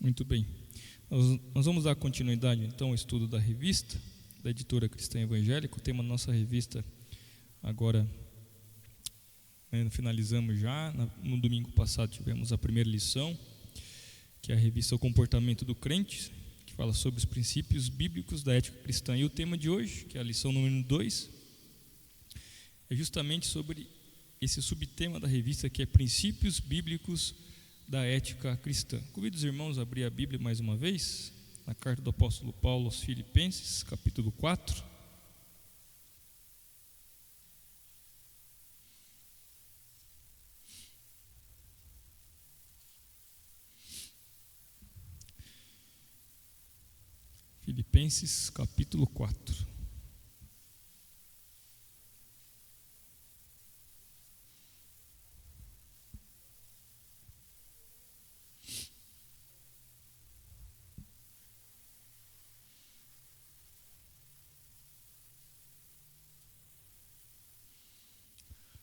Muito bem. Nós vamos dar continuidade, então, ao estudo da revista, da editora Cristã Evangélica. O tema da nossa revista, agora, finalizamos já. No domingo passado tivemos a primeira lição, que é a revista O Comportamento do Crente, que fala sobre os princípios bíblicos da ética cristã. E o tema de hoje, que é a lição número 2, é justamente sobre esse subtema da revista, que é princípios bíblicos da ética cristã. Convido os irmãos a abrir a Bíblia mais uma vez, na carta do apóstolo Paulo aos Filipenses, capítulo 4. Filipenses, capítulo 4.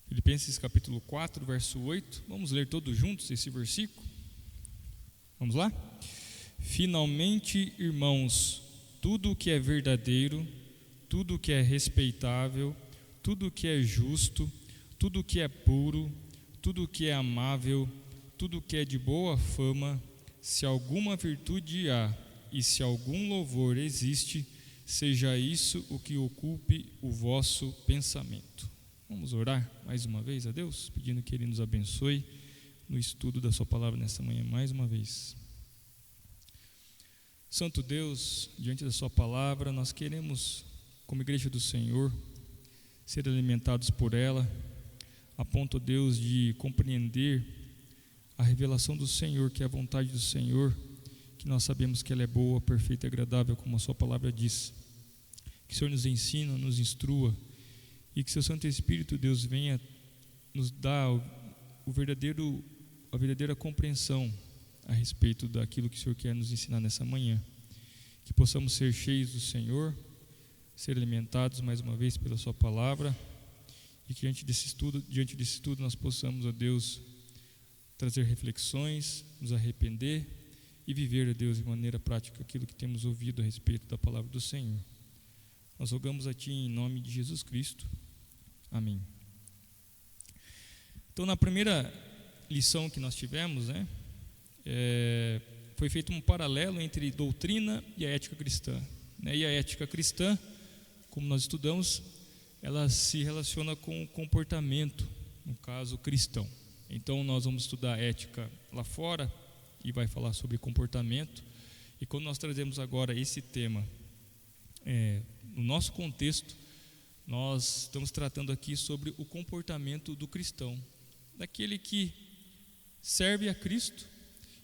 Filipenses capítulo 4, verso 8. Vamos ler todos juntos esse versículo? Vamos lá? Finalmente, irmãos, tudo o que é verdadeiro, tudo o que é respeitável, tudo o que é justo, tudo o que é puro, tudo o que é amável, tudo o que é de boa fama, se alguma virtude há e se algum louvor existe, seja isso o que ocupe o vosso pensamento. Vamos orar mais uma vez a Deus, pedindo que Ele nos abençoe no estudo da Sua palavra nessa manhã mais uma vez. Santo Deus, diante da Sua palavra, nós queremos, como igreja do Senhor, ser alimentados por ela, a ponto, Deus, de compreender a revelação do Senhor, que é a vontade do Senhor, que nós sabemos que ela é boa, perfeita e agradável, como a Sua palavra diz. Que o Senhor nos ensina, nos instrua, e que Seu Santo Espírito, Deus, venha nos dar a verdadeira compreensão a respeito daquilo que o Senhor quer nos ensinar nessa manhã. Que possamos ser cheios do Senhor, ser alimentados mais uma vez pela Sua palavra, e que diante desse estudo nós possamos, ó Deus, trazer reflexões, nos arrepender e viver, ó Deus, de maneira prática aquilo que temos ouvido a respeito da palavra do Senhor. Nós rogamos a Ti em nome de Jesus Cristo. Amém. Então, na primeira lição que nós tivemos, foi feito um paralelo entre doutrina e a ética cristã. E a ética cristã, como nós estudamos, ela se relaciona com o comportamento, no caso cristão. Então, nós vamos estudar a ética lá fora e vai falar sobre comportamento. E quando nós trazemos agora esse tema no nosso contexto, nós estamos tratando aqui sobre o comportamento do cristão, daquele que serve a Cristo,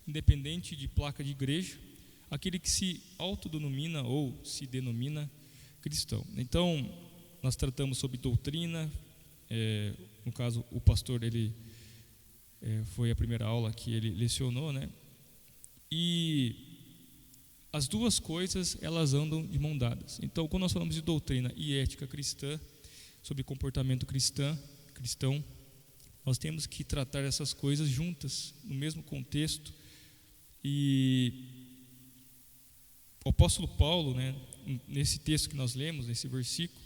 independente de placa de igreja, aquele que se autodenomina ou se denomina cristão. Então, nós tratamos sobre doutrina, no caso, o pastor, ele foi a primeira aula que ele lecionou, e as duas coisas, elas andam de mão dadas. Então, quando nós falamos de doutrina e ética cristã, sobre comportamento cristão, nós temos que tratar essas coisas juntas, no mesmo contexto. E o apóstolo Paulo, nesse texto que nós lemos, nesse versículo,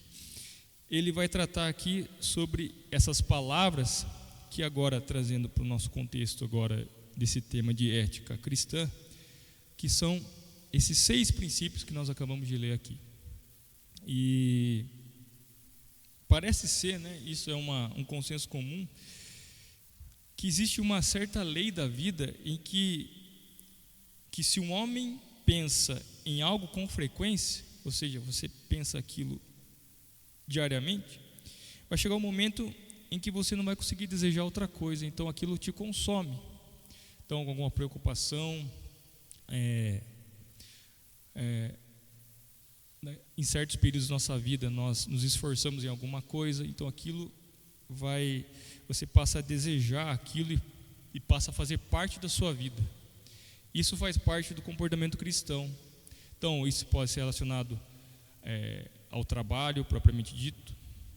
ele vai tratar aqui sobre essas palavras que agora, trazendo para o nosso contexto agora desse tema de ética cristã, que são esses 6 princípios que nós acabamos de ler aqui. E parece ser, isso é um consenso comum, que existe uma certa lei da vida em que se um homem pensa em algo com frequência, ou seja, você pensa aquilo diariamente, vai chegar um momento em que você não vai conseguir desejar outra coisa, então aquilo te consome. Então, com alguma preocupação, em certos períodos da nossa vida nós nos esforçamos em alguma coisa, então aquilo você passa a desejar aquilo e passa a fazer parte da sua vida. Isso faz parte do comportamento cristão. Então, isso pode ser relacionado ao trabalho propriamente dito.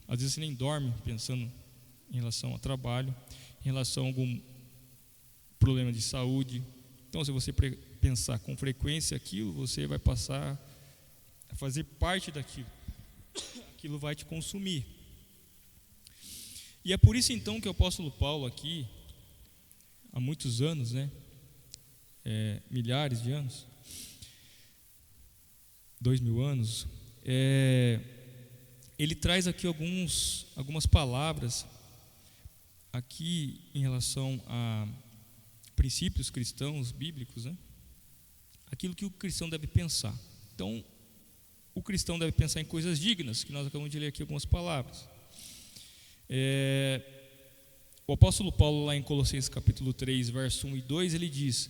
Às vezes você nem dorme pensando em relação ao trabalho, em relação a algum problema de saúde. Então, se você pensar com frequência aquilo, você vai passar a fazer parte daquilo. Aquilo vai te consumir. E é por isso então que o apóstolo Paulo aqui, há muitos anos, milhares de anos, 2000 anos, ele traz aqui algumas palavras aqui em relação a princípios cristãos, bíblicos, aquilo que o cristão deve pensar. Então, o cristão deve pensar em coisas dignas, que nós acabamos de ler aqui algumas palavras. O apóstolo Paulo, lá em Colossenses capítulo 3, verso 1 e 2, ele diz: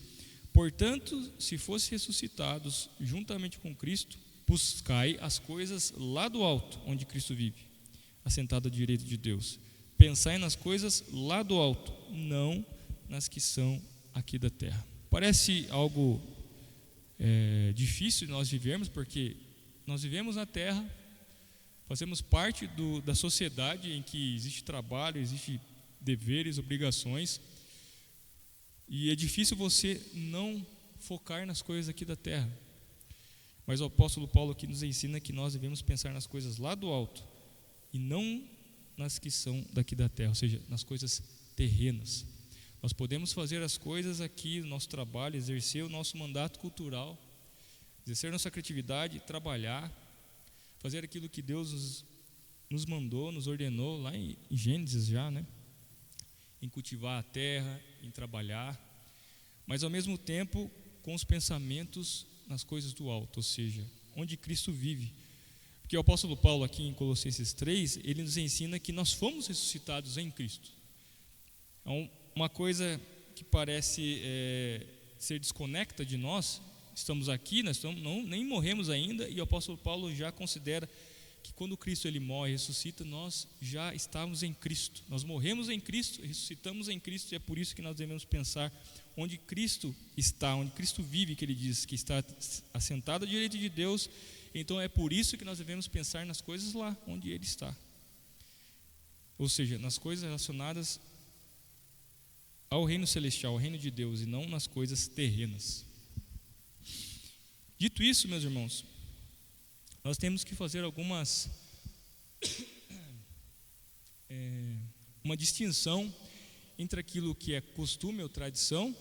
portanto, se fosse ressuscitados juntamente com Cristo, buscai as coisas lá do alto, onde Cristo vive, assentado à direita de Deus. Pensai nas coisas lá do alto, não nas que são aqui da terra. Parece algo difícil de nós vivermos, porque nós vivemos na terra, fazemos parte da sociedade em que existe trabalho, existe deveres, obrigações, e é difícil você não focar nas coisas aqui da terra. Mas o apóstolo Paulo aqui nos ensina que nós devemos pensar nas coisas lá do alto e não nas que são daqui da terra, ou seja, nas coisas terrenas. Nós podemos fazer as coisas aqui no nosso trabalho, exercer o nosso mandato cultural, exercer nossa criatividade, trabalhar, fazer aquilo que Deus nos mandou, nos ordenou lá em Gênesis já, em cultivar a terra, em trabalhar, mas ao mesmo tempo com os pensamentos nas coisas do alto, ou seja, onde Cristo vive. Porque o apóstolo Paulo aqui em Colossenses 3, ele nos ensina que nós fomos ressuscitados em Cristo. Então, uma coisa que parece ser desconecta de nós, estamos aqui, nem morremos ainda, e o apóstolo Paulo já considera que quando Cristo ele morre e ressuscita, nós já estávamos em Cristo. Nós morremos em Cristo, ressuscitamos em Cristo, e é por isso que nós devemos pensar onde Cristo está, onde Cristo vive, que ele diz que está assentado à direita de Deus. Então é por isso que nós devemos pensar nas coisas lá onde ele está, ou seja, nas coisas relacionadas ao reino celestial, ao reino de Deus, e não nas coisas terrenas. Dito isso, meus irmãos, nós temos que fazer uma distinção entre aquilo que é costume ou tradição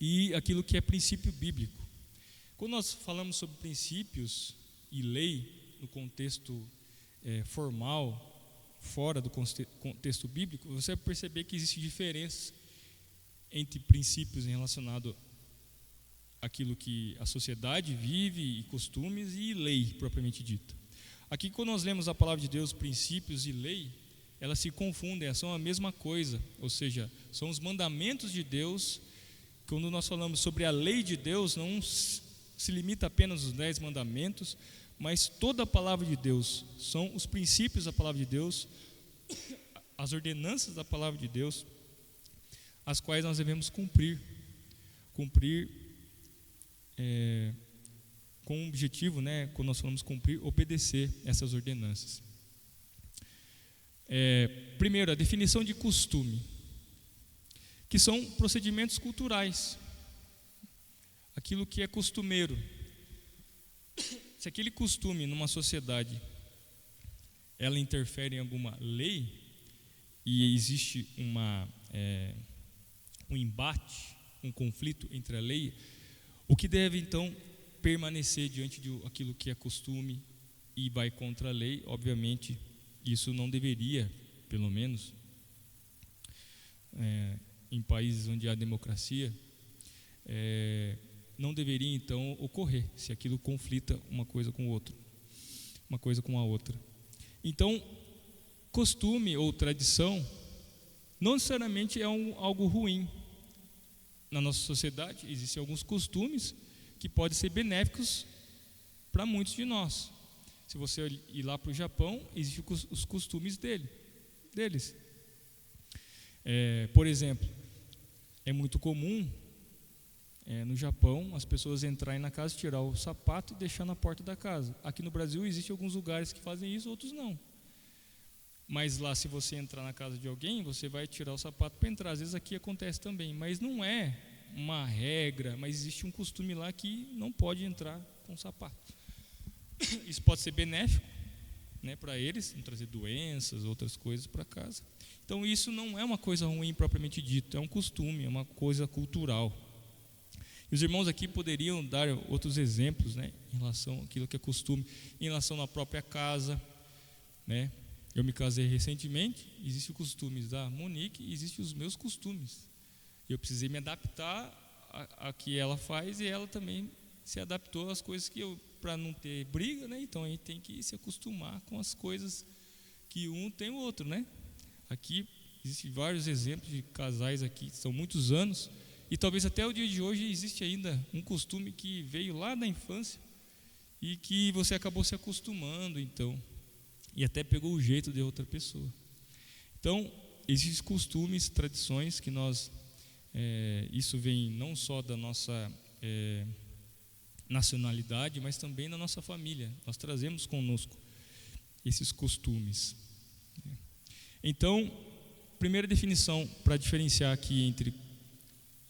e aquilo que é princípio bíblico. Quando nós falamos sobre princípios e lei no contexto formal, fora do contexto bíblico, você vai perceber que existe diferença entre princípios relacionados àquilo que a sociedade vive e costumes e lei propriamente dita. Aqui, quando nós lemos a palavra de Deus, princípios e lei, elas se confundem, são a mesma coisa, ou seja, são os mandamentos de Deus. Quando nós falamos sobre a lei de Deus, não se limita apenas aos 10 mandamentos, mas toda a palavra de Deus, são os princípios da palavra de Deus, as ordenanças da palavra de Deus, as quais nós devemos cumprir com um objetivo, quando nós falamos cumprir, obedecer essas ordenanças. Primeiro, a definição de costume, que são procedimentos culturais, aquilo que é costumeiro. Se aquele costume numa sociedade ela interfere em alguma lei e existe um embate, um conflito entre a lei, o que deve então permanecer diante de aquilo que é costume e vai contra a lei, obviamente isso não deveria, pelo menos em países onde há democracia, não deveria então ocorrer, se aquilo conflita uma coisa com outra, uma coisa com a outra. Então, costume ou tradição não necessariamente é algo ruim. Na nossa sociedade existem alguns costumes que podem ser benéficos para muitos de nós. Se você ir lá para o Japão, existem os costumes deles. Por exemplo, é muito comum no Japão as pessoas entrarem na casa, tirar o sapato e deixar na porta da casa. Aqui no Brasil existem alguns lugares que fazem isso, outros não. Mas lá, se você entrar na casa de alguém, você vai tirar o sapato para entrar. Às vezes aqui acontece também, mas não é uma regra, mas existe um costume lá que não pode entrar com sapato. Isso pode ser benéfico, né, para eles, não trazer doenças, outras coisas para casa. Então isso não é uma coisa ruim propriamente dito, é um costume, é uma coisa cultural. E os irmãos aqui poderiam dar outros exemplos, né, em relação àquilo que é costume, em relação à própria casa, né? Eu me casei recentemente, existem os costumes da Monique e existem os meus costumes. Eu precisei me adaptar a que ela faz e ela também se adaptou às coisas que eu, para não ter briga, né? Então a gente tem que se acostumar com as coisas que um tem o outro, né? Aqui existem vários exemplos de casais aqui, são muitos anos, e talvez até o dia de hoje existe ainda um costume que veio lá da infância e que você acabou se acostumando, então, e até pegou o jeito de outra pessoa. Então, existem costumes, tradições que nós, isso vem não só da nossa nacionalidade, mas também da nossa família. Nós trazemos conosco esses costumes. Então, primeira definição para diferenciar aqui entre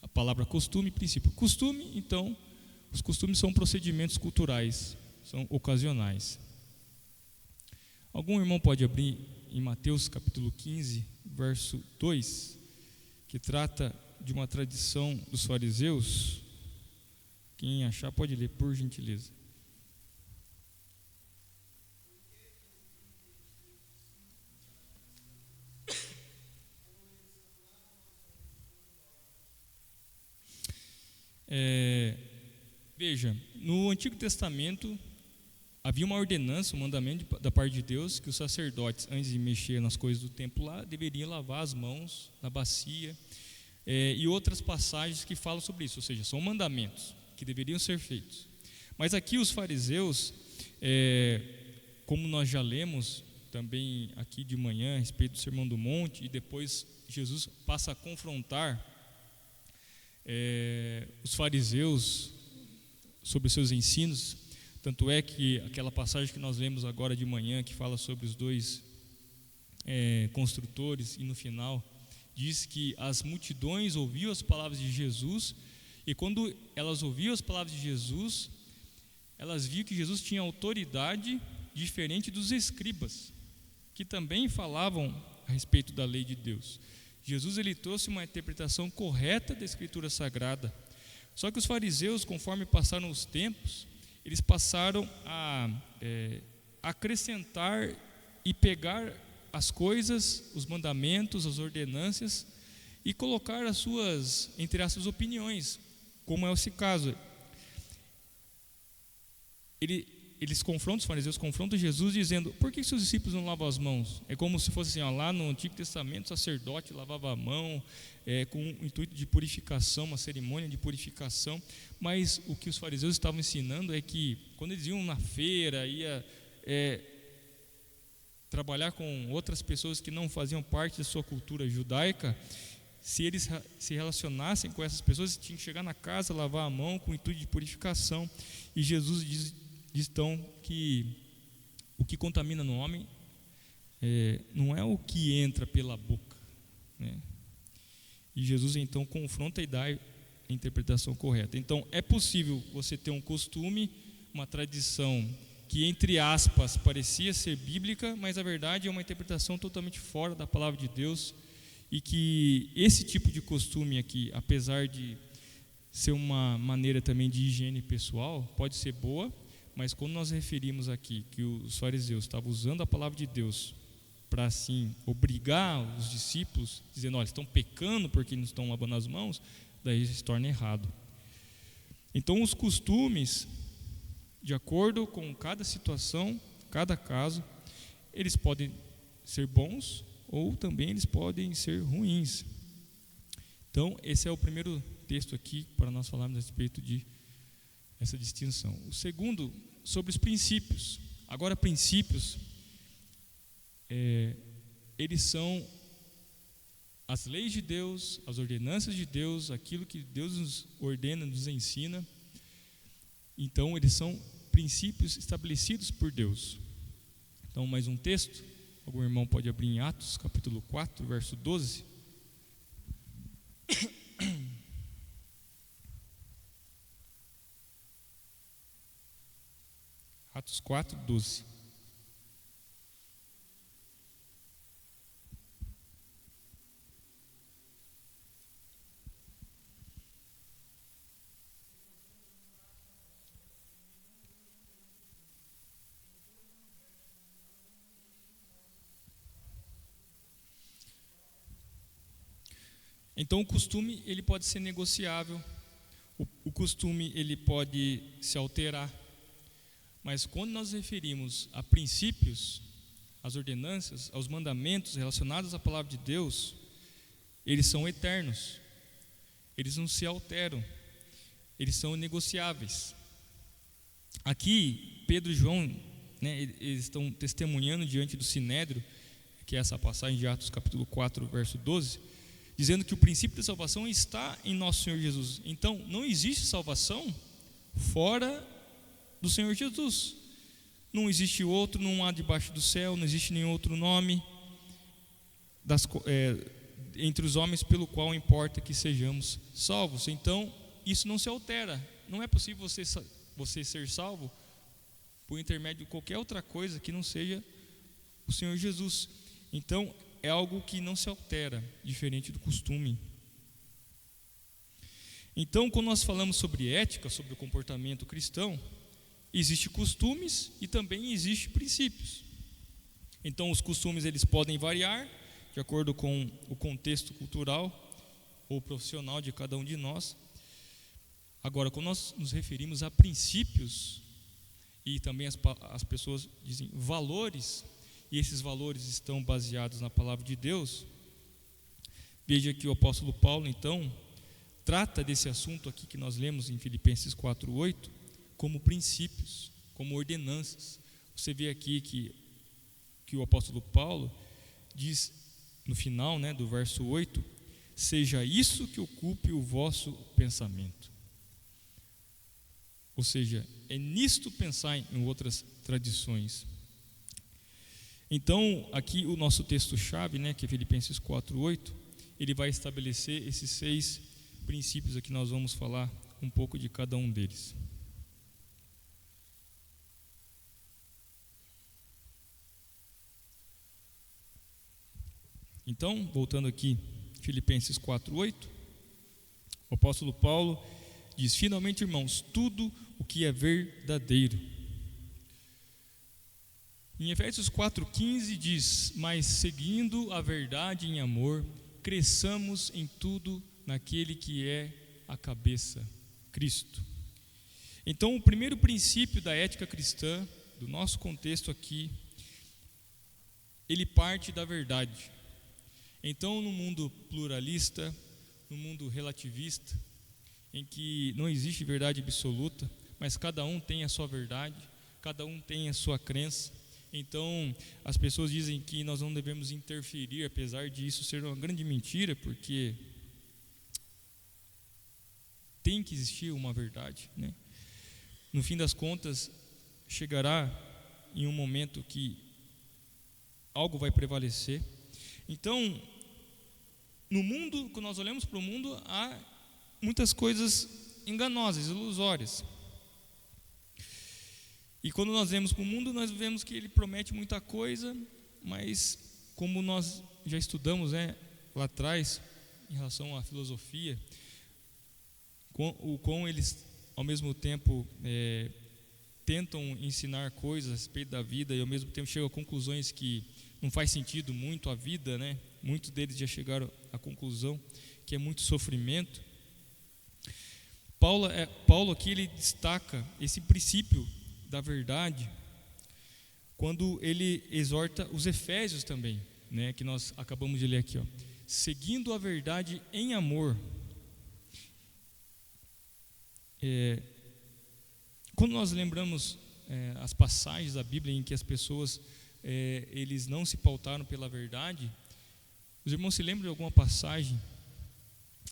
a palavra costume e princípio. Costume, então, os costumes são procedimentos culturais, são ocasionais. Algum irmão pode abrir em Mateus capítulo 15, verso 2, que trata de uma tradição dos fariseus? Quem achar pode ler, por gentileza. Veja, no Antigo Testamento havia uma ordenança, um mandamento da parte de Deus, que os sacerdotes, antes de mexer nas coisas do templo lá, deveriam lavar as mãos na bacia, e outras passagens que falam sobre isso, ou seja, são mandamentos que deveriam ser feitos. Mas aqui os fariseus, como nós já lemos também aqui de manhã a respeito do Sermão do Monte, e depois Jesus passa a confrontar os fariseus sobre os seus ensinos. Tanto é que aquela passagem que nós lemos agora de manhã, que fala sobre os dois construtores, e no final diz que as multidões ouviam as palavras de Jesus, e quando elas ouviam as palavras de Jesus, elas viam que Jesus tinha autoridade diferente dos escribas, que também falavam a respeito da lei de Deus. Jesus, ele trouxe uma interpretação correta da Escritura Sagrada. Só que os fariseus, conforme passaram os tempos, eles passaram a acrescentar e pegar as coisas, os mandamentos, as ordenâncias, e colocar as suas, entre aspas, opiniões, como é esse caso. Eles confrontam, os fariseus confrontam Jesus dizendo: por que seus discípulos não lavam as mãos? É como se fosse assim, lá no Antigo Testamento o sacerdote lavava a mão com o intuito de purificação, uma cerimônia de purificação. Mas o que os fariseus estavam ensinando é que quando eles iam na feira, ia trabalhar com outras pessoas que não faziam parte da sua cultura judaica, se eles se relacionassem com essas pessoas, tinham que chegar na casa, lavar a mão com o intuito de purificação. E Jesus diz então que o que contamina no homem não é o que entra pela boca, né? E Jesus então confronta e dá a interpretação correta. Então é possível você ter um costume, uma tradição que, entre aspas, parecia ser bíblica, mas a verdade é uma interpretação totalmente fora da palavra de Deus, e que esse tipo de costume aqui, apesar de ser uma maneira também de higiene pessoal, pode ser boa, mas quando nós referimos aqui que os fariseus estavam usando a palavra de Deus para assim obrigar os discípulos, dizendo: olha, estão pecando porque não estão lavando as mãos, daí se torna errado. Então os costumes, de acordo com cada situação, cada caso, eles podem ser bons ou também eles podem ser ruins. Então esse é o primeiro texto aqui para nós falarmos a respeito de essa distinção. O segundo, sobre os princípios. Agora, princípios, eles são as leis de Deus, as ordenanças de Deus, aquilo que Deus nos ordena, nos ensina. Então, eles são princípios estabelecidos por Deus. Então, mais um texto. Algum irmão pode abrir em Atos, capítulo 4, verso 12. Atos 4, 12. Então o costume ele pode ser negociável, o costume ele pode se alterar, mas quando nós referimos a princípios, às ordenanças, aos mandamentos relacionados à palavra de Deus, eles são eternos, eles não se alteram, eles são negociáveis. Aqui Pedro e João, né, eles estão testemunhando diante do Sinédrio, que é essa passagem de Atos capítulo 4, verso 12, dizendo que o princípio da salvação está em nosso Senhor Jesus. Então, não existe salvação fora do Senhor Jesus. Não existe outro, não há debaixo do céu, não existe nenhum outro nome entre os homens pelo qual importa que sejamos salvos. Então, isso não se altera. Não é possível você ser salvo por intermédio de qualquer outra coisa que não seja o Senhor Jesus. Então, é algo que não se altera, diferente do costume. Então, quando nós falamos sobre ética, sobre o comportamento cristão, existem costumes e também existem princípios. Então, os costumes eles podem variar de acordo com o contexto cultural ou profissional de cada um de nós. Agora, quando nós nos referimos a princípios, e também as pessoas dizem valores, e esses valores estão baseados na palavra de Deus, veja que o apóstolo Paulo, então, trata desse assunto aqui que nós lemos em Filipenses 4:8, como princípios, como ordenanças. Você vê aqui que o apóstolo Paulo diz no final, né, do verso 8, seja isso que ocupe o vosso pensamento. Ou seja, é nisto pensar em outras tradições. Então, aqui o nosso texto-chave, né, que é Filipenses 4:8, ele vai estabelecer esses 6 princípios aqui, nós vamos falar um pouco de cada um deles. Então, voltando aqui, Filipenses 4:8, o apóstolo Paulo diz: finalmente, irmãos, tudo o que é verdadeiro. Em Efésios 4:15 diz: mas seguindo a verdade em amor, cresçamos em tudo naquele que é a cabeça, Cristo. Então, o primeiro princípio da ética cristã, do nosso contexto aqui, ele parte da verdade. Então, no mundo pluralista, no mundo relativista, em que não existe verdade absoluta, mas cada um tem a sua verdade, cada um tem a sua crença. Então, as pessoas dizem que nós não devemos interferir, apesar de isso ser uma grande mentira, porque tem que existir uma verdade, né? No fim das contas, chegará em um momento que algo vai prevalecer. Então, no mundo, quando nós olhamos para o mundo, há muitas coisas enganosas, ilusórias. E quando nós vemos para o mundo, nós vemos que ele promete muita coisa, mas como nós já estudamos, né, lá atrás, em relação à filosofia, o quão eles, ao mesmo tempo, tentam ensinar coisas a respeito da vida e ao mesmo tempo chegam a conclusões que não faz sentido muito a vida, né? Muitos deles já chegaram à conclusão que é muito sofrimento. Paulo aqui ele destaca esse princípio da verdade quando ele exorta os efésios também, né, que nós acabamos de ler aqui, ó, seguindo a verdade em amor. Quando nós lembramos as passagens da Bíblia em que as pessoas eles não se pautaram pela verdade, os irmãos se lembram de alguma passagem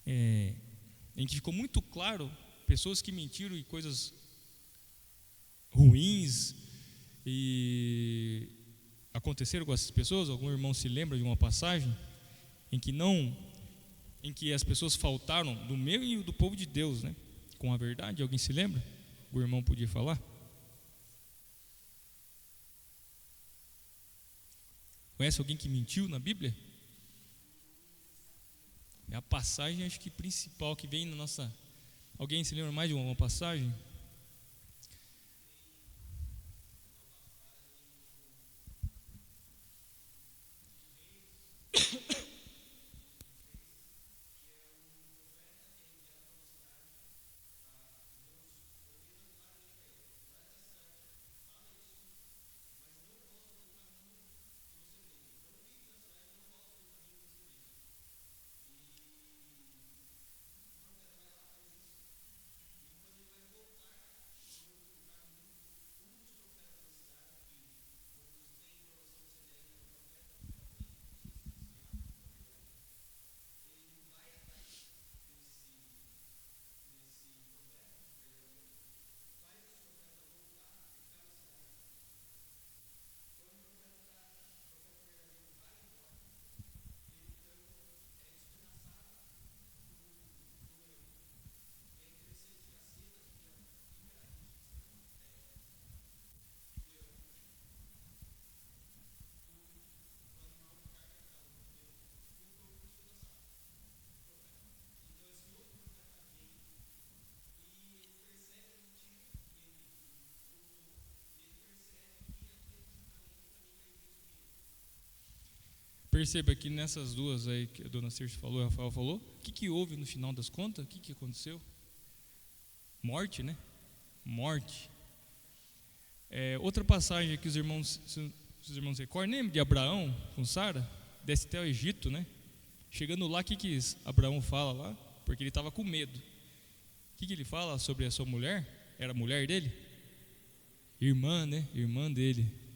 em que ficou muito claro pessoas que mentiram e coisas ruins e aconteceram com essas pessoas? Algum irmão se lembra de uma passagem em que as pessoas faltaram do meio e do povo de Deus, né, com a verdade? Alguém se lembra? O irmão podia falar? Conhece alguém que mentiu na Bíblia? É a passagem, acho que principal que vem na nossa... Alguém se lembra mais de uma passagem? Perceba que nessas duas aí que a dona Circe falou, a Rafael falou, o que houve no final das contas? O que aconteceu? Morte, né? Morte. Outra passagem que os irmãos recordam, lembra de Abraão com Sara? Desce até o Egito, né? Chegando lá, o que Abraão fala lá? Porque ele estava com medo. O que ele fala sobre a sua mulher? Era a mulher dele? Irmã, né? Irmã dele.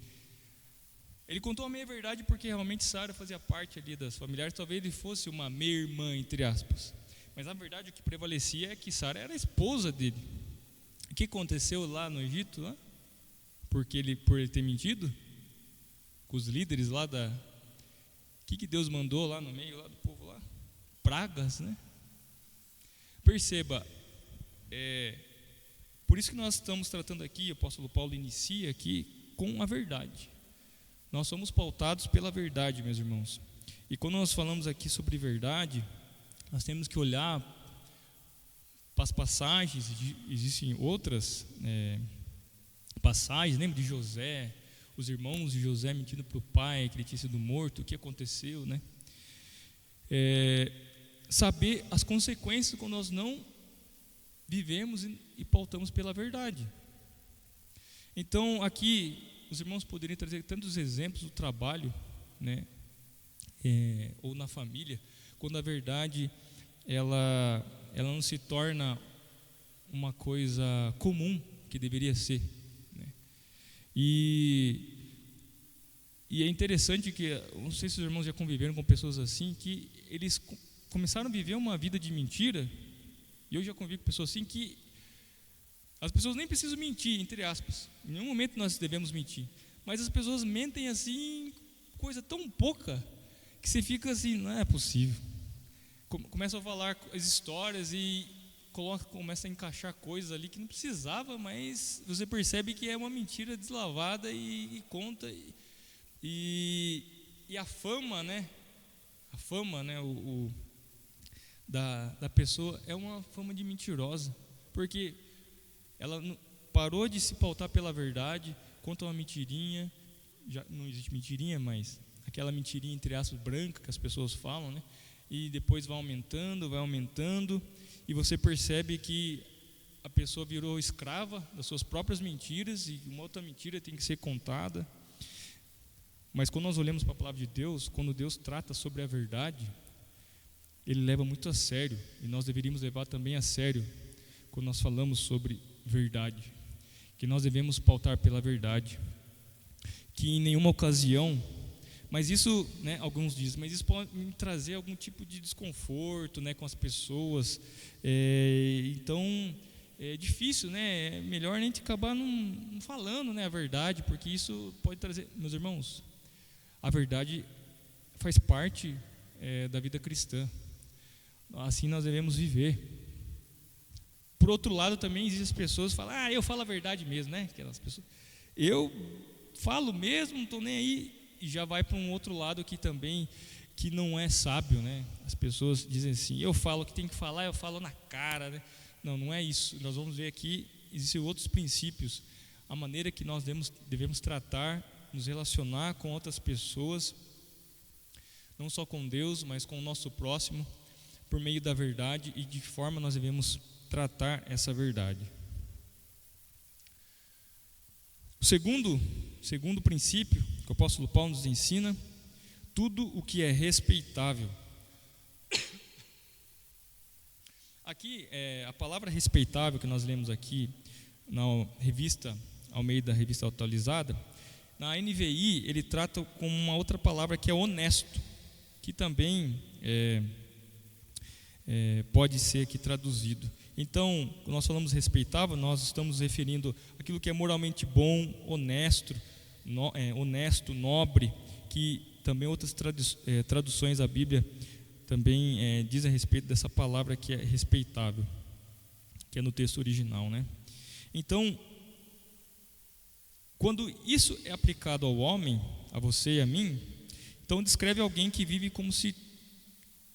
Ele contou a meia verdade porque realmente Sara fazia parte ali das familiares. Talvez ele fosse uma meia-irmã, entre aspas. Mas na verdade o que prevalecia é que Sara era a esposa dele. O que aconteceu lá no Egito, lá? Por ele ter mentido? Com os líderes lá da... O que Deus mandou lá no meio lá do povo lá? Pragas, né? Perceba, por isso que nós estamos tratando aqui, o apóstolo Paulo inicia aqui com a verdade. Nós somos pautados pela verdade, meus irmãos. E quando nós falamos aqui sobre verdade, nós temos que olhar para as passagens. Existem outras passagens, lembra de José, os irmãos de José mentindo para o pai que ele tinha sido morto, o que aconteceu, né? Saber as consequências quando nós não vivemos e pautamos pela verdade. Então aqui os irmãos poderiam trazer tantos exemplos do trabalho, né? Ou na família, quando a verdade ela não se torna uma coisa comum que deveria ser, né? E é interessante que, não sei se os irmãos já conviveram com pessoas assim, que eles começaram a viver uma vida de mentira. E eu já convivo com pessoas assim que as pessoas nem precisam mentir, entre aspas. Em nenhum momento nós devemos mentir. Mas as pessoas mentem assim, coisa tão pouca, que você fica assim, não é possível. Começa a falar as histórias e começa a encaixar coisas ali que não precisava, mas você percebe que é uma mentira deslavada e conta. E a fama, né? A fama, né? Da pessoa é uma fama de mentirosa, porque ela parou de se pautar pela verdade, conta uma mentirinha, já não existe mentirinha, mas aquela mentirinha entre aspas branca que as pessoas falam, né? E depois vai aumentando, e você percebe que a pessoa virou escrava das suas próprias mentiras, e uma outra mentira tem que ser contada. Mas quando nós olhamos para a palavra de Deus, quando Deus trata sobre a verdade, Ele leva muito a sério, e nós deveríamos levar também a sério quando nós falamos sobre verdade, que nós devemos pautar pela verdade, que em nenhuma ocasião, mas isso, né, alguns dizem, mas isso pode me trazer algum tipo de desconforto, né, com as pessoas, então é difícil, né, é melhor a gente acabar não falando, né, a verdade, porque isso pode trazer, meus irmãos, a verdade faz parte da vida cristã, assim nós devemos viver. Por outro lado, também existem as pessoas que falam, eu falo a verdade mesmo, né? Aquelas pessoas, eu falo mesmo, não estou nem aí. E já vai para um outro lado que também que não é sábio, né? As pessoas dizem assim: eu falo o que tem que falar, eu falo na cara, né? Não, não é isso. Nós vamos ver aqui, existem outros princípios, a maneira que nós devemos tratar, nos relacionar com outras pessoas, não só com Deus, mas com o nosso próximo, por meio da verdade, e de que forma nós devemos tratar essa verdade. O segundo princípio que o apóstolo Paulo nos ensina: tudo o que é respeitável. Aqui, a palavra respeitável que nós lemos aqui na revista Almeida, revista atualizada, na NVI ele trata com uma outra palavra que é honesto, que também pode ser aqui traduzido. Então, quando nós falamos respeitável, nós estamos referindo aquilo que é moralmente bom, honesto, nobre, que também outras traduções da Bíblia também dizem a respeito dessa palavra que é respeitável, que é no texto original, né? Então, quando isso é aplicado ao homem, a você e a mim, então descreve alguém que vive como se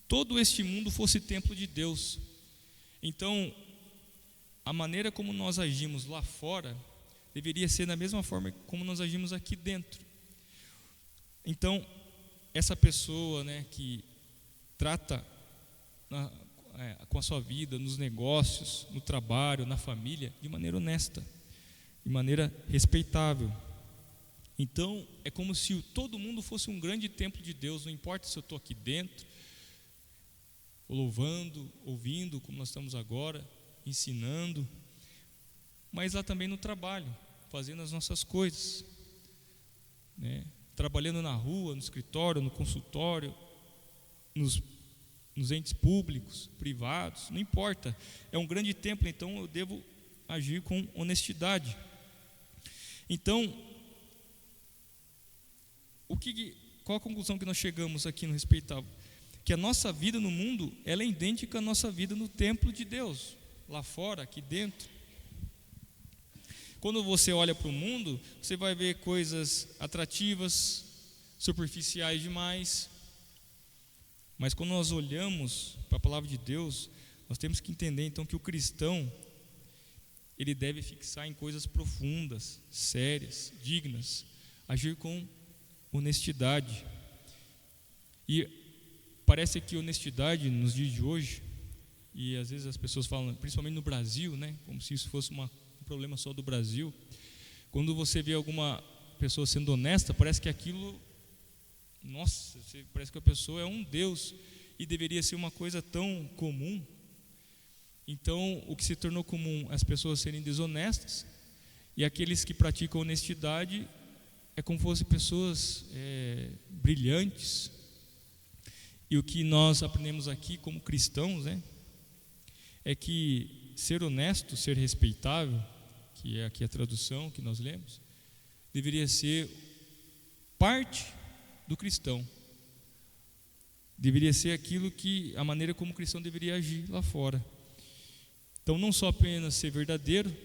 todo este mundo fosse templo de Deus. Então, a maneira como nós agimos lá fora deveria ser da mesma forma como nós agimos aqui dentro. Então, essa pessoa, né, que trata com a sua vida, nos negócios, no trabalho, na família, de maneira honesta, de maneira respeitável. Então, é como se todo mundo fosse um grande templo de Deus, não importa se eu estou aqui dentro, louvando, ouvindo, como nós estamos agora, ensinando, mas lá também no trabalho, fazendo as nossas coisas, né? Trabalhando na rua, no escritório, no consultório, nos entes públicos, privados, não importa, é um grande templo, então eu devo agir com honestidade. Então, qual a conclusão que nós chegamos aqui no respeitável? Que a nossa vida no mundo, ela é idêntica à nossa vida no templo de Deus, lá fora, aqui dentro. Quando você olha para o mundo, você vai ver coisas atrativas, superficiais demais. Mas quando nós olhamos para a palavra de Deus, nós temos que entender então que o cristão, ele deve fixar em coisas profundas, sérias, dignas, agir com honestidade. E parece que honestidade nos dias de hoje, e às vezes as pessoas falam, principalmente no Brasil, né, como se isso fosse um problema só do Brasil. Quando você vê alguma pessoa sendo honesta, parece que aquilo, nossa, parece que a pessoa é um Deus e deveria ser uma coisa tão comum. Então, o que se tornou comum, as pessoas serem desonestas, e aqueles que praticam honestidade é como se fossem pessoas brilhantes. E o que nós aprendemos aqui como cristãos, né, é que ser honesto, ser respeitável, que é aqui a tradução que nós lemos, deveria ser parte do cristão. Deveria ser aquilo que, a maneira como o cristão deveria agir lá fora. Então, não só apenas ser verdadeiro,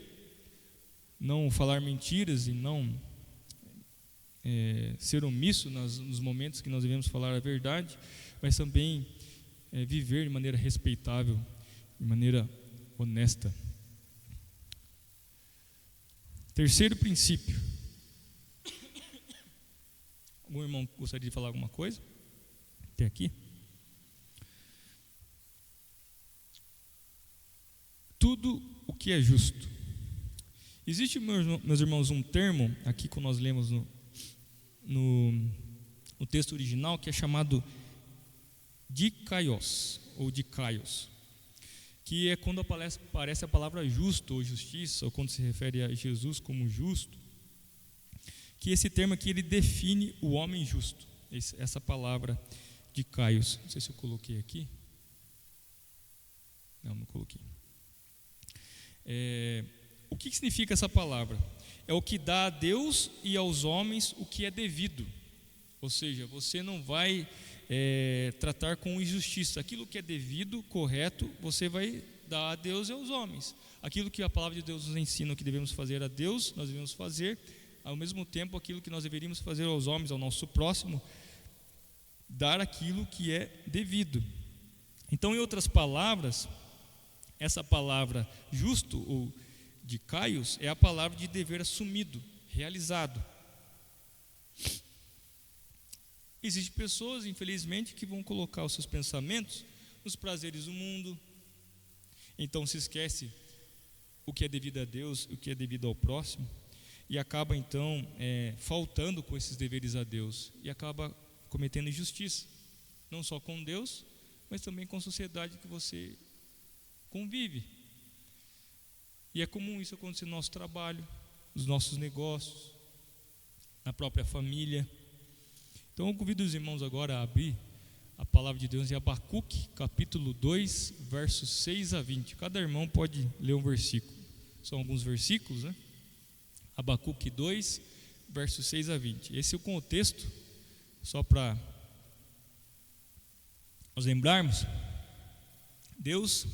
não falar mentiras e não ser omisso nos momentos que nós devemos falar a verdade, mas também viver de maneira respeitável, de maneira honesta. Terceiro princípio. Algum irmão gostaria de falar alguma coisa? Até aqui? Tudo o que é justo. Existe, meus irmãos, um termo, aqui que nós lemos no texto original, que é chamado dikaios, ou dikaios, que é quando aparece a palavra justo ou justiça, ou quando se refere a Jesus como justo, que esse termo aqui, ele define o homem justo, essa palavra dikaios. Não sei se eu coloquei aqui. Não coloquei. O que significa essa palavra? É o que dá a Deus e aos homens o que é devido. Ou seja, você não vai tratar com injustiça. Aquilo que é devido, correto, você vai dar a Deus e aos homens. Aquilo que a palavra de Deus nos ensina que devemos fazer a Deus, nós devemos fazer ao mesmo tempo aquilo que nós deveríamos fazer aos homens, ao nosso próximo, dar aquilo que é devido. Então, em outras palavras, essa palavra justo ou dikaios é a palavra de dever assumido, realizado. Existem pessoas, infelizmente, que vão colocar os seus pensamentos nos prazeres do mundo, então se esquece o que é devido a Deus, o que é devido ao próximo, e acaba então faltando com esses deveres a Deus, e acaba cometendo injustiça, não só com Deus, mas também com a sociedade que você convive. E é comum isso acontecer no nosso trabalho, nos nossos negócios, na própria família. Então eu convido os irmãos agora a abrir a palavra de Deus em Abacuque, capítulo 2, versos 6 a 20. Cada irmão pode ler um versículo. São alguns versículos, né? Abacuque 2, versos 6 a 20. Esse é o contexto, só para nós lembrarmos. Deus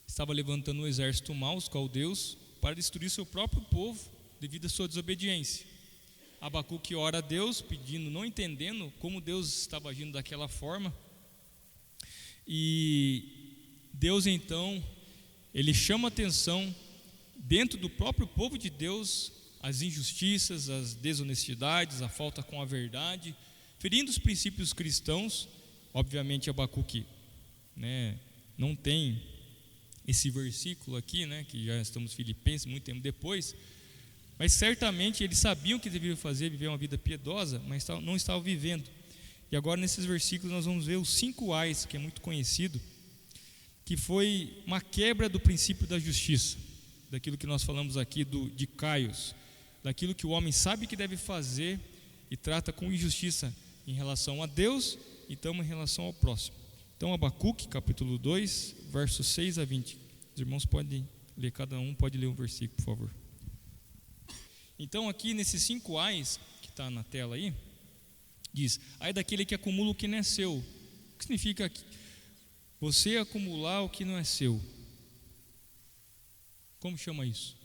estava levantando um exército mau, os caldeus, para destruir seu próprio povo devido à sua desobediência. Abacuque ora a Deus, pedindo, não entendendo como Deus estava agindo daquela forma. E Deus então, ele chama atenção dentro do próprio povo de Deus, as injustiças, as desonestidades, a falta com a verdade, ferindo os princípios cristãos. Obviamente Abacuque, não tem esse versículo aqui, que já estamos em Filipenses, muito tempo depois, mas certamente eles sabiam que deveriam fazer, viver uma vida piedosa, mas não estavam vivendo. E agora nesses versículos nós vamos ver os 5 ais, que é muito conhecido, que foi uma quebra do princípio da justiça, daquilo que nós falamos aqui do dikaios, daquilo que o homem sabe que deve fazer e trata com injustiça em relação a Deus e também em relação ao próximo. Então Abacuque, capítulo 2, versos 6 a 20. Os irmãos podem ler, cada um pode ler um versículo, por favor. Então aqui nesses 5 ais, que está na tela aí, diz: ai daquele que acumula o que não é seu. O que significa você acumular o que não é seu? Como chama isso?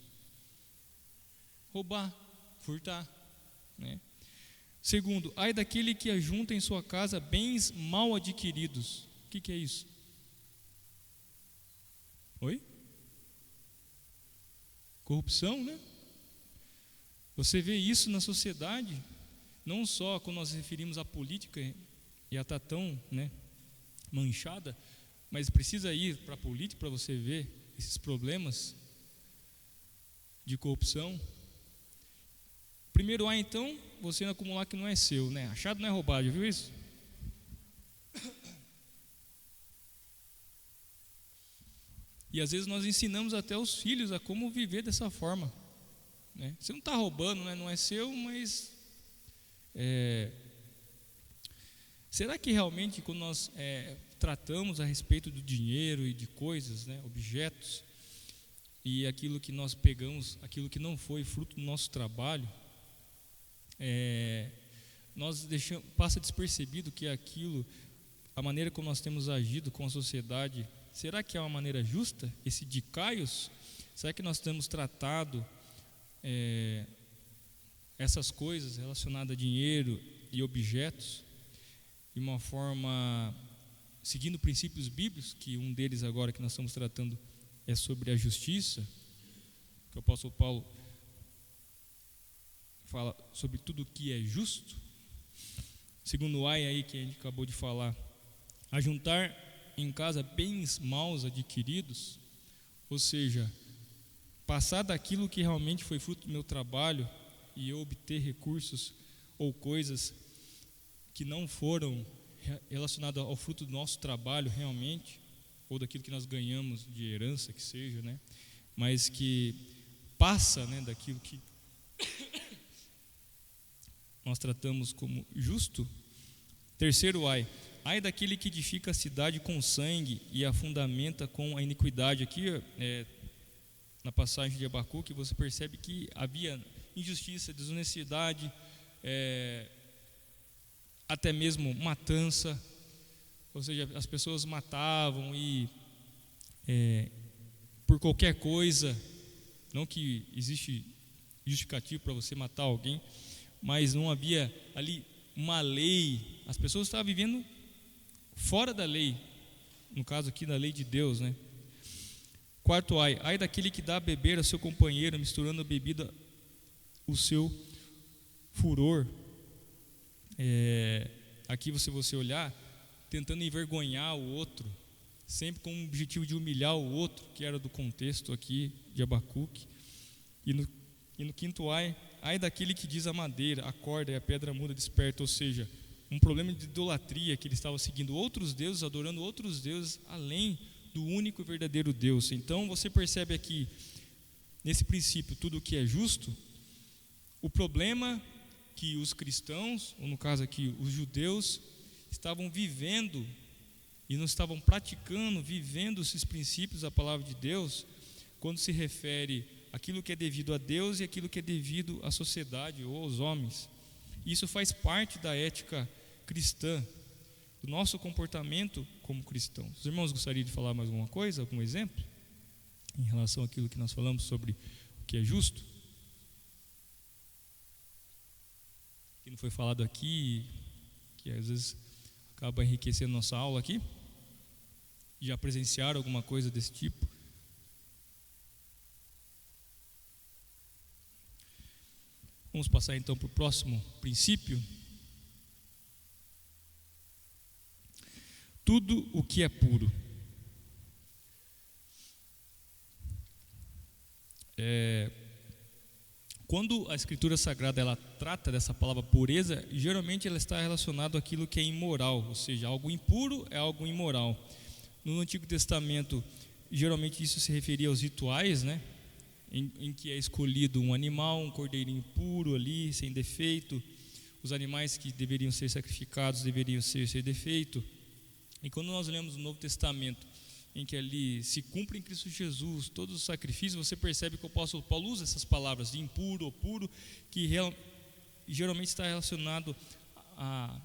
Roubar, furtar, Segundo, ai daquele que ajunta em sua casa bens mal adquiridos. O que é isso? Oi? Corrupção, Você vê isso na sociedade, não só quando nós referimos à política, e ela está tão manchada, mas precisa ir para a política para você ver esses problemas de corrupção. Primeiro então, você não acumular que não é seu, achado não é roubado, já viu isso? E às vezes nós ensinamos até os filhos a como viver dessa forma. Você não está roubando, não é seu, mas será que realmente quando nós tratamos a respeito do dinheiro e de coisas, objetos, e aquilo que nós pegamos, aquilo que não foi fruto do nosso trabalho, nós passa despercebido que aquilo, a maneira como nós temos agido com a sociedade, será que é uma maneira justa? Esse dikaios, será que nós temos tratado essas coisas relacionadas a dinheiro e objetos de uma forma seguindo princípios bíblicos, que um deles agora que nós estamos tratando é sobre a justiça, que o apóstolo Paulo fala sobre tudo que é justo. Segundo o ai aí que a gente acabou de falar, ajuntar em casa bens maus adquiridos, ou seja, passar daquilo que realmente foi fruto do meu trabalho e eu obter recursos ou coisas que não foram relacionadas ao fruto do nosso trabalho realmente, ou daquilo que nós ganhamos de herança que seja, mas que passa daquilo que nós tratamos como justo. Terceiro ai daquele que edifica a cidade com sangue e a fundamenta com a iniquidade. Aqui na passagem de Abacuque você percebe que havia injustiça, desonestidade, até mesmo matança, ou seja, as pessoas matavam e por qualquer coisa, não que existe justificativo para você matar alguém, mas não havia ali uma lei. As pessoas estavam vivendo fora da lei, no caso aqui da lei de Deus, né? Quarto ai daquele que dá a beber a seu companheiro, misturando a bebida o seu furor. Aqui você olhar, tentando envergonhar o outro, sempre com o objetivo de humilhar o outro, que era do contexto aqui de Abacuque. E no quinto ai daquele que diz a madeira, a corda e a pedra muda desperta, ou seja, um problema de idolatria, que ele estava seguindo outros deuses, adorando outros deuses, além do único e verdadeiro Deus. Então você percebe aqui, nesse princípio, tudo o que é justo, o problema que os cristãos, ou no caso aqui, os judeus, estavam vivendo e não estavam praticando, vivendo esses princípios da palavra de Deus, quando se refere àquilo que é devido a Deus e aquilo que é devido à sociedade ou aos homens. Isso faz parte da ética cristã, do nosso comportamento como cristãos. Os irmãos gostariam de falar mais alguma coisa, algum exemplo, em relação àquilo que nós falamos sobre o que é justo? Que não foi falado aqui, que às vezes acaba enriquecendo nossa aula aqui? Já presenciaram alguma coisa desse tipo? Vamos passar então para o próximo princípio. Tudo o que é puro. Quando a Escritura Sagrada ela trata dessa palavra pureza, geralmente ela está relacionada àquilo que é imoral, ou seja, algo impuro é algo imoral. No Antigo Testamento, geralmente isso se referia aos rituais, né? Em que é escolhido um animal, um cordeirinho puro ali, sem defeito. Os animais que deveriam ser sacrificados deveriam ser sem defeito. E quando nós lemos o Novo Testamento, em que ali se cumpre em Cristo Jesus todos os sacrifícios, você percebe que o apóstolo Paulo usa essas palavras de impuro ou puro, que geralmente está relacionado à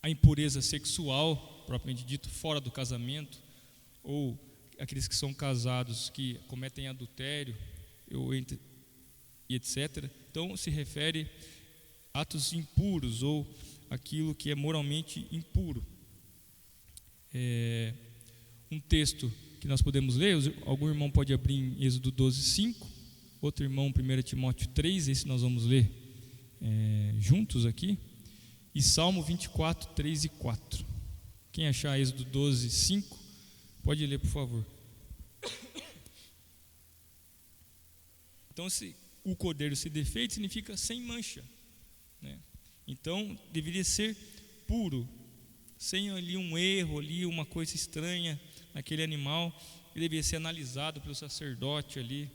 impureza sexual, propriamente dito, fora do casamento, ou aqueles que são casados que cometem adultério, e etc. Então se refere a atos impuros ou aquilo que é moralmente impuro. Um texto que nós podemos ler, algum irmão pode abrir em Êxodo 12:5, outro irmão 1 Timóteo 3, esse nós vamos ler juntos aqui, e Salmo 24, 3 e 4. Quem achar Êxodo 12:5, pode ler, por favor. Então, o cordeiro sem defeito significa sem mancha, né? Então, deveria ser puro, sem ali um erro, ali uma coisa estranha naquele animal. Ele deveria ser analisado pelo sacerdote ali.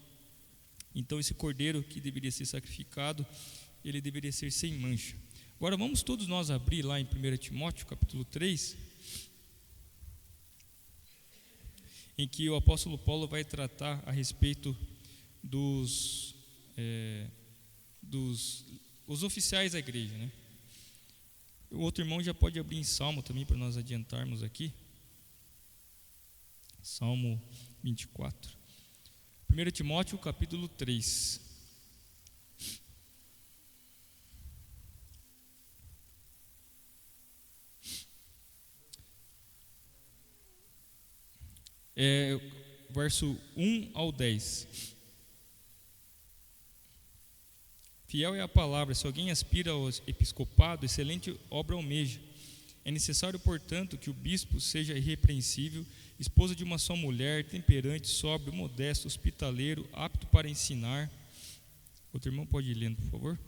Então, esse cordeiro que deveria ser sacrificado, ele deveria ser sem mancha. Agora, vamos todos nós abrir lá em 1 Timóteo, capítulo 3, em que o apóstolo Paulo vai tratar a respeito dos oficiais da igreja, né? O outro irmão já pode abrir em Salmo também, para nós adiantarmos aqui. Salmo 24. 1 Timóteo, capítulo 3. Verso 1 ao 10. Fiel é a palavra, se alguém aspira ao episcopado, excelente obra almeja. É necessário, portanto, que o bispo seja irrepreensível, esposa de uma só mulher, temperante, sóbrio, modesto, hospitaleiro, apto para ensinar. Outro irmão pode ir lendo, por favor.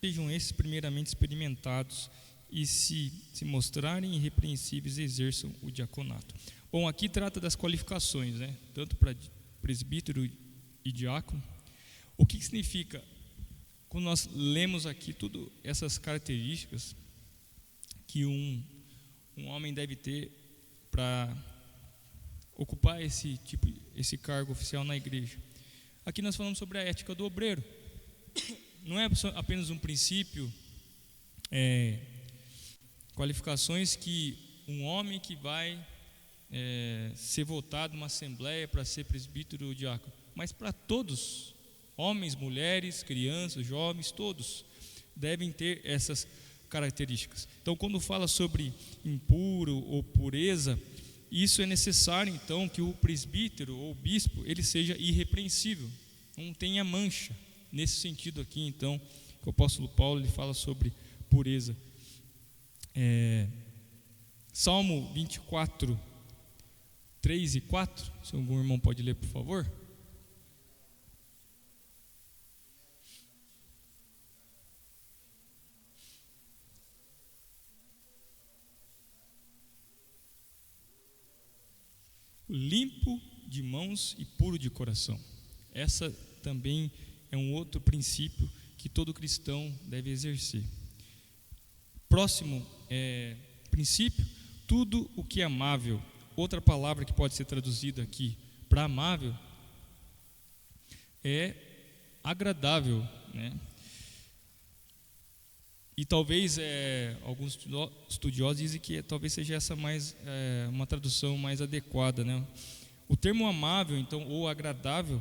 sejam esses primeiramente experimentados e se mostrarem irrepreensíveis, exerçam o diaconato. Bom, aqui trata das qualificações, né? Tanto para presbítero e diácono. O que significa, quando nós lemos aqui todas essas características que um homem deve ter para ocupar esse cargo oficial na igreja? Aqui nós falamos sobre a ética do obreiro. Não é apenas um princípio, qualificações que um homem que vai ser votado numa assembleia para ser presbítero ou diácono, mas para todos, homens, mulheres, crianças, jovens, todos devem ter essas características. Então, quando fala sobre impuro ou pureza, isso é necessário, então, que o presbítero ou bispo ele seja irrepreensível, não tenha mancha. Nesse sentido aqui, então, que o apóstolo Paulo ele fala sobre pureza. Salmo 24, 3 e 4, se algum irmão pode ler, por favor. Limpo de mãos e puro de coração. Essa também é um outro princípio que todo cristão deve exercer. Próximo princípio, tudo o que é amável. Outra palavra que pode ser traduzida aqui para amável é agradável, né? E talvez alguns estudiosos dizem que talvez seja essa uma tradução mais adequada, né? O termo amável, então, ou agradável,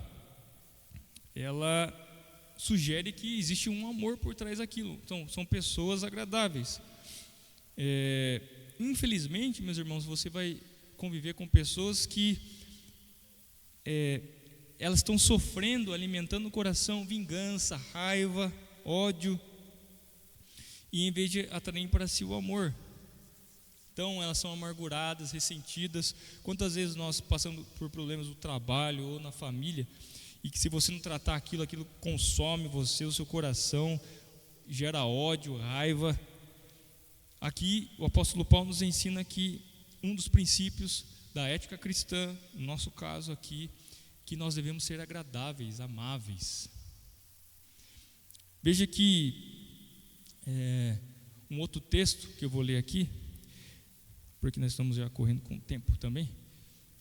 ela sugere que existe um amor por trás daquilo. Então, são pessoas agradáveis. Infelizmente, meus irmãos, você vai conviver com pessoas que elas estão sofrendo, alimentando no coração vingança, raiva, ódio, e em vez de atrair para si o amor, então elas são amarguradas, ressentidas. Quantas vezes nós passamos por problemas no trabalho ou na família, e que se você não tratar aquilo consome você, o seu coração, gera ódio, raiva. Aqui o apóstolo Paulo nos ensina que um dos princípios da ética cristã, no nosso caso aqui, que nós devemos ser agradáveis, amáveis. Veja que um outro texto que eu vou ler aqui, porque nós estamos já correndo com o tempo também,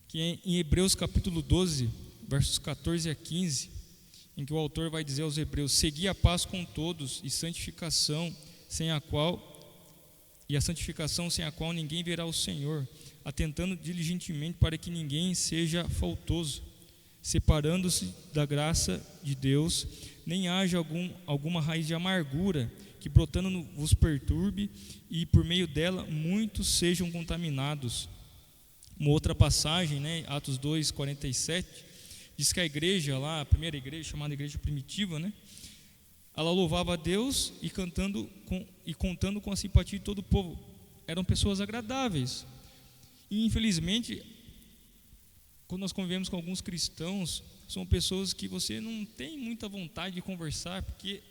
que é em Hebreus capítulo 12, versos 14 a 15, em que o autor vai dizer aos hebreus: segui a paz com todos e a santificação sem a qual ninguém verá o Senhor, atentando diligentemente para que ninguém seja faltoso, separando-se da graça de Deus, nem haja alguma raiz de amargura que brotando vos perturbe, e por meio dela muitos sejam contaminados. Uma outra passagem, né, Atos 2, 47, diz que a igreja lá, a primeira igreja, chamada igreja primitiva, né, ela louvava a Deus e contando com a simpatia de todo o povo. Eram pessoas agradáveis. E infelizmente, quando nós convivemos com alguns cristãos, são pessoas que você não tem muita vontade de conversar, porque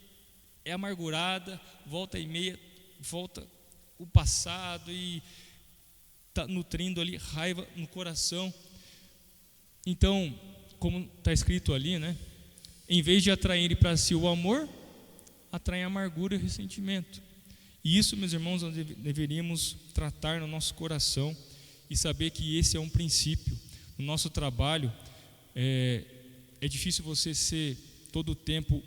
é amargurada, volta e meia, volta o passado e está nutrindo ali raiva no coração. Então, como está escrito ali, né? Em vez de atrair para si o amor, atrai amargura e ressentimento. E isso, meus irmãos, nós deveríamos tratar no nosso coração e saber que esse é um princípio. No nosso trabalho, é difícil você ser todo o tempo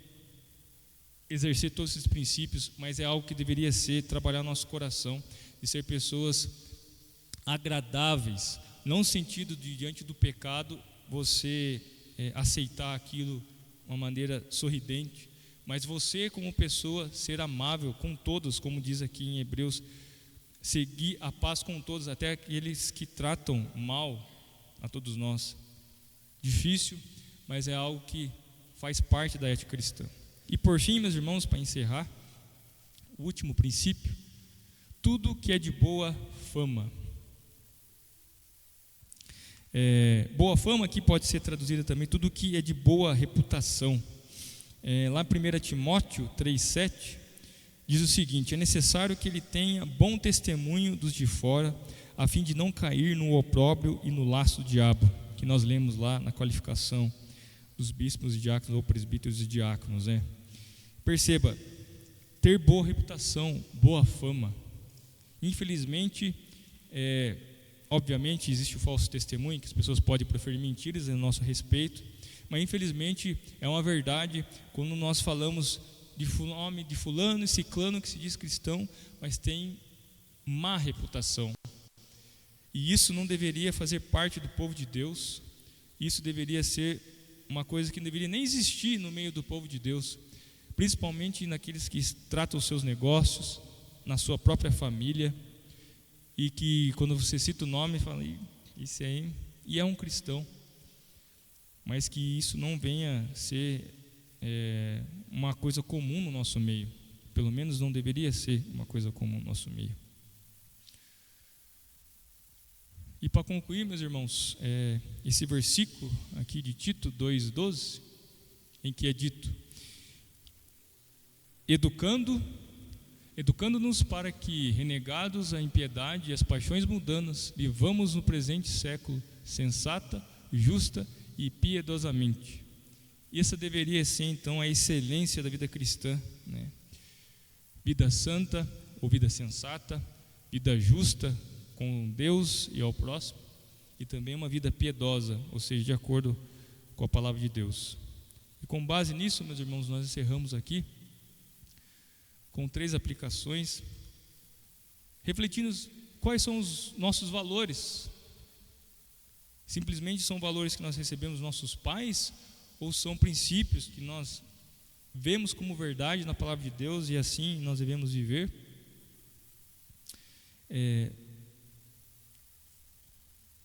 exercer todos esses princípios, mas é algo que deveria ser trabalhar no nosso coração, de ser pessoas agradáveis, não no sentido de diante do pecado você aceitar aquilo de uma maneira sorridente, mas você como pessoa ser amável com todos, como diz aqui em Hebreus, seguir a paz com todos, até aqueles que tratam mal a todos nós. Difícil, mas é algo que faz parte da ética cristã. E por fim, meus irmãos, para encerrar, o último princípio: tudo que é de boa fama. Boa fama aqui pode ser traduzida também tudo que é de boa reputação. Lá em 1 Timóteo 3,7 diz o seguinte: é necessário que ele tenha bom testemunho dos de fora, a fim de não cair no opróbrio e no laço do diabo, que nós lemos lá na qualificação dos bispos e diáconos ou presbíteros e diáconos, né? Perceba, ter boa reputação, boa fama. Infelizmente, obviamente existe o falso testemunho, que as pessoas podem proferir mentiras a nosso respeito, mas infelizmente é uma verdade quando nós falamos de nome de fulano e ciclano que se diz cristão, mas tem má reputação. E isso não deveria fazer parte do povo de Deus. Isso deveria ser uma coisa que não deveria nem existir no meio do povo de Deus, principalmente naqueles que tratam os seus negócios, na sua própria família, e que quando você cita o nome, fala, isso aí, e é um cristão, mas que isso não venha ser uma coisa comum no nosso meio. Pelo menos não deveria ser uma coisa comum no nosso meio. E para concluir, meus irmãos, esse versículo aqui de Tito 2,12, em que é dito: educando-nos para que, renegados a impiedade e as paixões mundanas, vivamos no presente século sensata, justa e piedosamente. E essa deveria ser então a excelência da vida cristã, né? Vida santa ou vida sensata, vida justa com Deus e ao próximo, e também uma vida piedosa, ou seja, de acordo com a palavra de Deus. E com base nisso, meus irmãos, nós encerramos aqui com 3 aplicações, refletindo quais são os nossos valores. Simplesmente são valores que nós recebemos dos nossos pais, ou são princípios que nós vemos como verdade na palavra de Deus e assim nós devemos viver?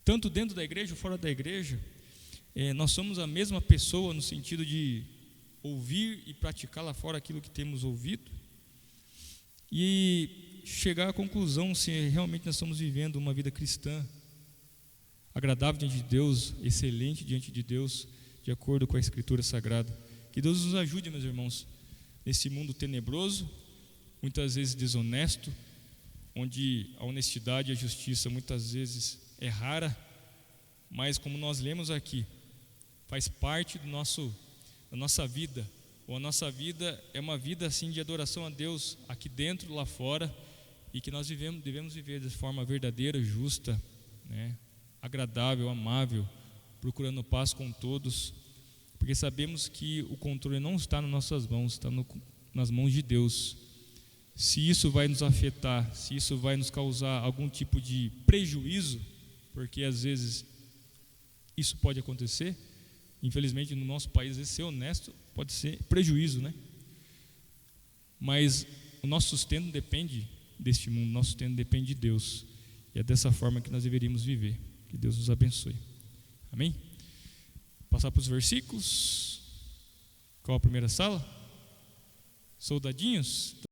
Tanto dentro da igreja ou fora da igreja, nós somos a mesma pessoa no sentido de ouvir e praticar lá fora aquilo que temos ouvido, e chegar à conclusão se realmente nós estamos vivendo uma vida cristã agradável diante de Deus, excelente diante de Deus, de acordo com a Escritura Sagrada. Que Deus nos ajude, meus irmãos, nesse mundo tenebroso, muitas vezes desonesto, onde a honestidade e a justiça muitas vezes é rara, mas como nós lemos aqui, faz parte da nossa vida, ou a nossa vida é uma vida assim de adoração a Deus, aqui dentro, lá fora, e que nós devemos viver de forma verdadeira, justa, né? Agradável, amável, procurando paz com todos, porque sabemos que o controle não está nas nossas mãos, está nas mãos de Deus. Se isso vai nos afetar, se isso vai nos causar algum tipo de prejuízo, porque às vezes isso pode acontecer, infelizmente no nosso país, às vezes ser honesto pode ser prejuízo, né? Mas o nosso sustento depende deste mundo, o nosso sustento depende de Deus, e é dessa forma que nós deveríamos viver. Que Deus nos abençoe. Amém? Passar para os versículos. Qual a primeira sala? Soldadinhos?